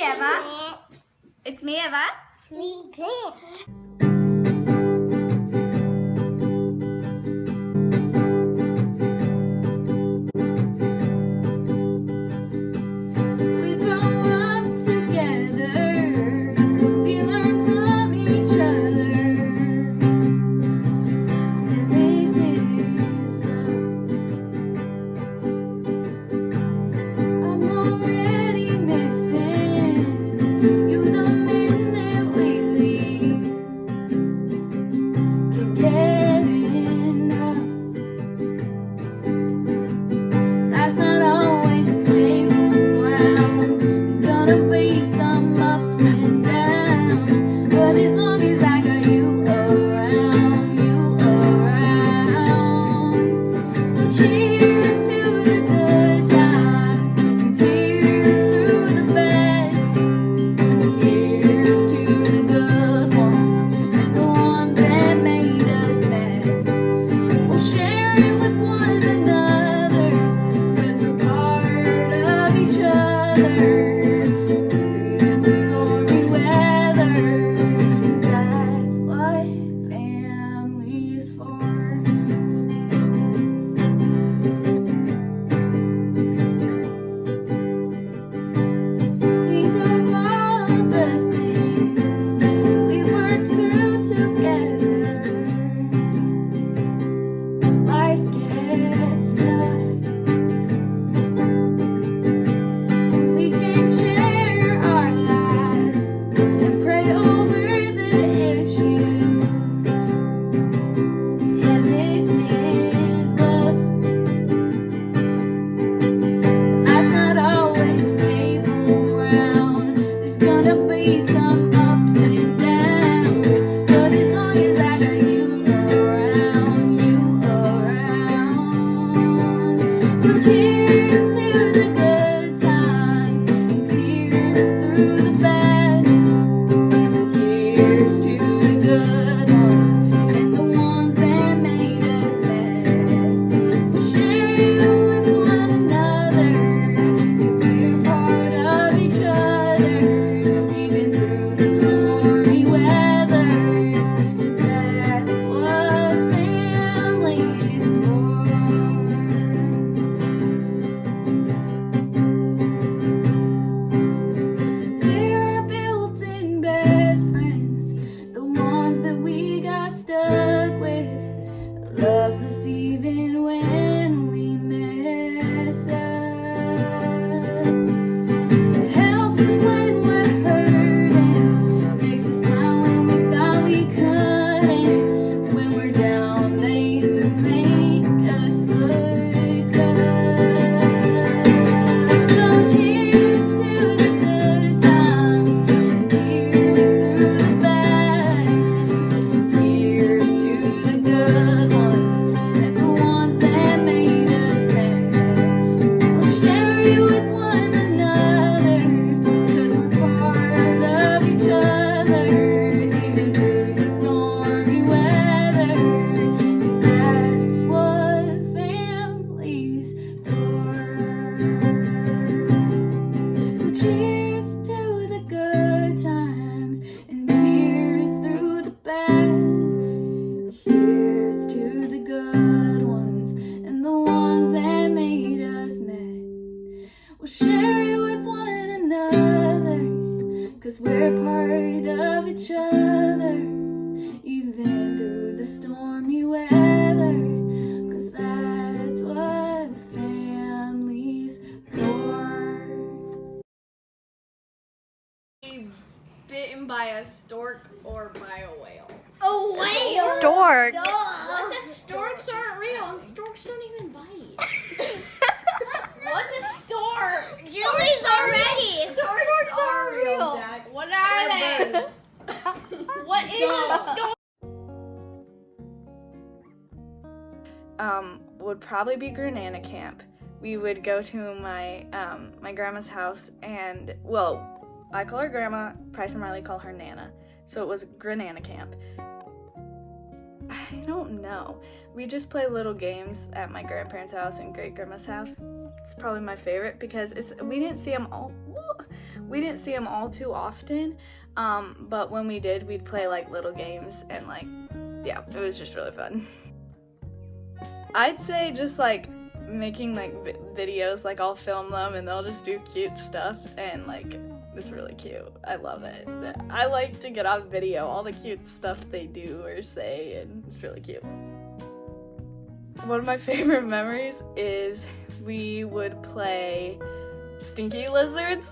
Eva. It's me, Eva. Me. Bitten by a stork or by a whale? A whale. Stork. What if storks aren't real and storks don't even bite? What's a stork? Julie's already. Storks are real. Jack. What are they? What is a stork? Would probably be Granana Camp. We would go to my my grandma's house, and well, I call her Grandma, Price and Riley call her Nana. So it was Granana Camp. I don't know. We just play little games at my grandparents' house and great grandma's house. It's probably my favorite because we didn't see them all. We didn't see them all too often, but when we did, we'd play like little games and like, yeah, it was just really fun. I'd say just like making like videos, like I'll film them and they'll just do cute stuff and like it's really cute. I love it. I like to get on video all the cute stuff they do or say, and it's really cute. One of my favorite memories is we would play Stinky Lizards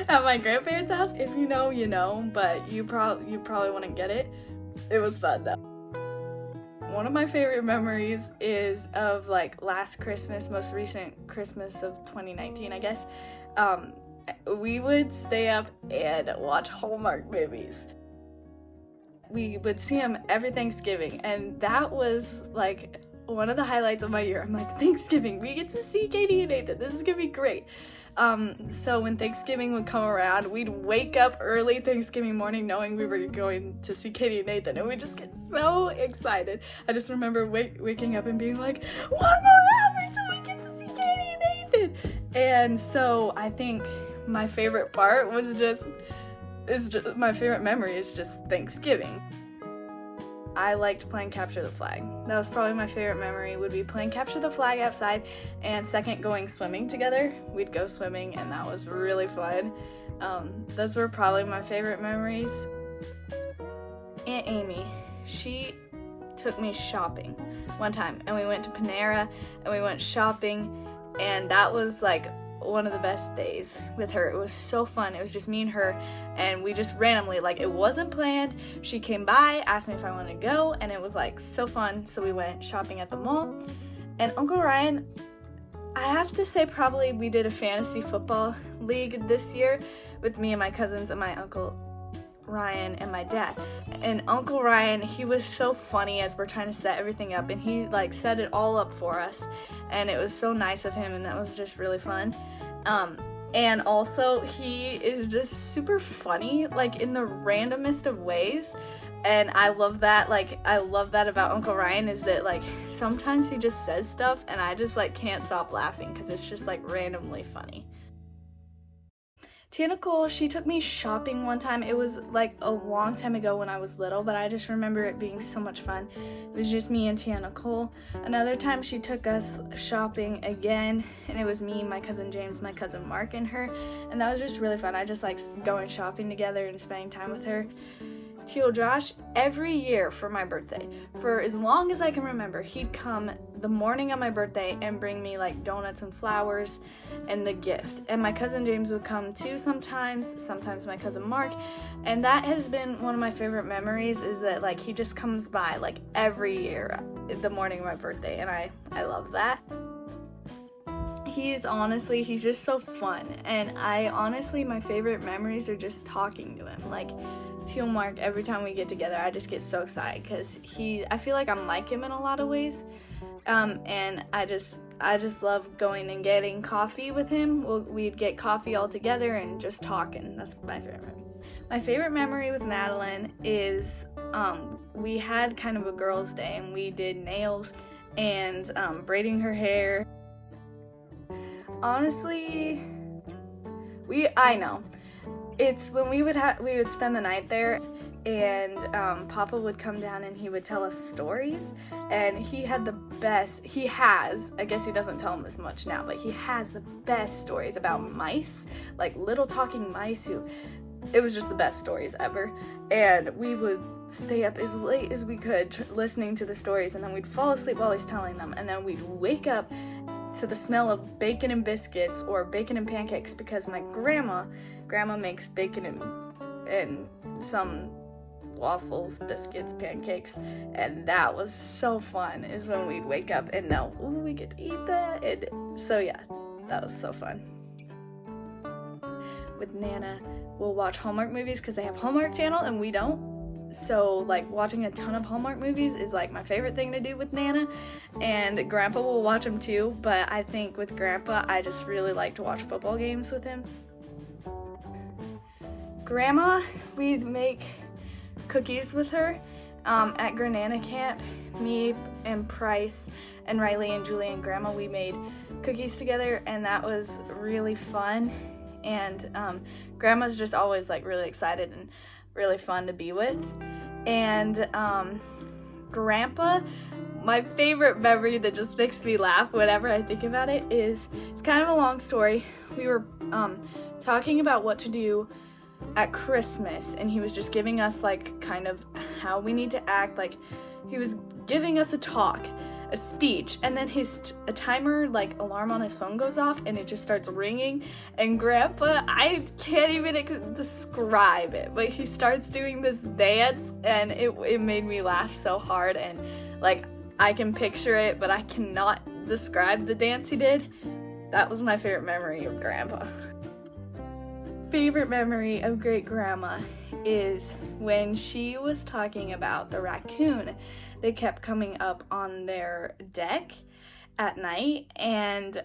at my grandparents' house. If you know, you know, but you probably wouldn't get it. It was fun though. One of my favorite memories is of like last Christmas, most recent Christmas of 2019, I guess. We would stay up and watch Hallmark movies. We would see them every Thanksgiving, and that was like one of the highlights of my year. I'm like, Thanksgiving, we get to see Katie and Nathan. This is gonna be great. So when Thanksgiving would come around, we'd wake up early Thanksgiving morning knowing we were going to see Katie and Nathan, and we'd just get so excited. I just remember waking up and being like, 1 more hour until we get to see Katie and Nathan. And so I think my favorite part was my favorite memory is just Thanksgiving. I liked playing Capture the Flag. That was probably my favorite memory, would be playing Capture the Flag outside, and second, going swimming together. We'd go swimming, and that was really fun. Those were probably my favorite memories. Aunt Amy, she took me shopping one time, and we went to Panera, and we went shopping, and that was like one of the best days with her. It was so fun. It was just me and her, and we just randomly, like, it wasn't planned. She came by, asked me if I wanted to go, and it was like so fun. So we went shopping at the mall. And Uncle Ryan, I have to say, probably we did a fantasy football league this year with me and my cousins and my Uncle Ryan and my dad. And Uncle Ryan, he was so funny as we're trying to set everything up, and he like set it all up for us, and it was so nice of him, and that was just really fun. And also he is just super funny, like in the randomest of ways, and I love that. Like, I love that about Uncle Ryan, is that like sometimes he just says stuff and I just like can't stop laughing because it's just like randomly funny. Tia Nicole, she took me shopping one time. It was like a long time ago when I was little, but I just remember it being so much fun. It was just me and Tia Nicole. Another time she took us shopping again, and it was me, my cousin James, my cousin Mark, and her, and that was just really fun. I just like going shopping together and spending time with her. Tio Josh, every year for my birthday, for as long as I can remember, he'd come the morning of my birthday and bring me like donuts and flowers and the gift. And my cousin James would come too sometimes my cousin Mark, and that has been one of my favorite memories, is that like he just comes by like every year the morning of my birthday, and I love that. He's just so fun, and my favorite memories are just talking to him. Like, Tio Mark, every time we get together, I just get so excited because I feel like I'm like him in a lot of ways, and I just love going and getting coffee with him. We'd get coffee all together and just talking. That's my favorite memory. My favorite memory with Madeline is we had kind of a girls' day, and we did nails and braiding her hair. Honestly, I know. It's when we would spend the night there, and Papa would come down and he would tell us stories, and he has, I guess he doesn't tell them as much now, but he has the best stories about mice, like little talking mice it was just the best stories ever. And we would stay up as late as we could listening to the stories, and then we'd fall asleep while he's telling them, and then we'd wake up to the smell of bacon and biscuits or bacon and pancakes, because my grandma makes bacon and some waffles, biscuits, pancakes, and that was so fun, is when we'd wake up and know, ooh, we get to eat that. And so yeah, that was so fun. With Nana, we'll watch Hallmark movies because they have Hallmark Channel and we don't. So like watching a ton of Hallmark movies is like my favorite thing to do with Nana, and Grandpa will watch them too, but I think with Grandpa I just really like to watch football games with him. Grandma, we'd make cookies with her at Granana Camp. Me and Price and Riley and Julie and Grandma, we made cookies together, and that was really fun. and Grandma's just always like really excited and really fun to be with. And Grandpa, my favorite memory that just makes me laugh whenever I think about it is, it's kind of a long story. We were talking about what to do at Christmas, and he was just giving us like kind of how we need to act. Like he was giving us a speech, and then a timer like alarm on his phone goes off and it just starts ringing, and Grandpa, I can't even describe it, but he starts doing this dance, and it made me laugh so hard. And like I can picture it, but I cannot describe the dance he did. That was my favorite memory of Grandpa. Favorite memory of great grandma is when she was talking about the raccoon that kept coming up on their deck at night, and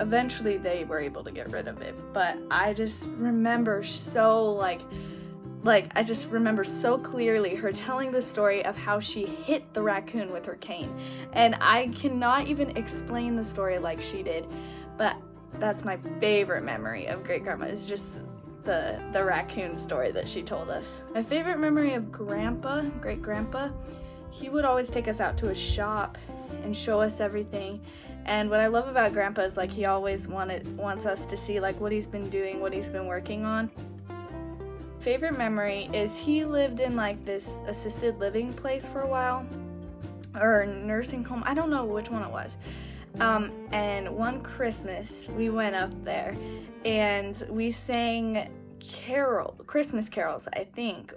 eventually they were able to get rid of it. But I just remember so I just remember so clearly her telling the story of how she hit the raccoon with her cane, and I cannot even explain the story like she did, but that's my favorite memory of great grandma, is just the raccoon story that she told us. My favorite memory of great grandpa, he would always take us out to his shop and show us everything. And what I love about grandpa is like he always wants us to see like what he's been doing, what he's been working on. Favorite memory is he lived in like this assisted living place for a while, or nursing home, I don't know which one it was. And one Christmas we went up there and we sang Christmas carols, I think,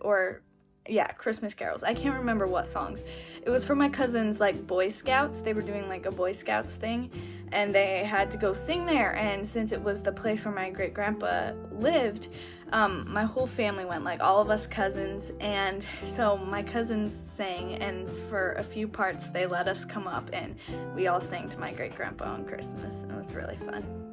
Christmas carols. I can't remember what songs. It was for my cousin's like Boy Scouts. They were doing like a Boy Scouts thing, and they had to go sing there. And since it was the place where my great grandpa lived, my whole family went, like all of us cousins, and so my cousins sang, and for a few parts they let us come up and we all sang to my great grandpa on Christmas. It was really fun.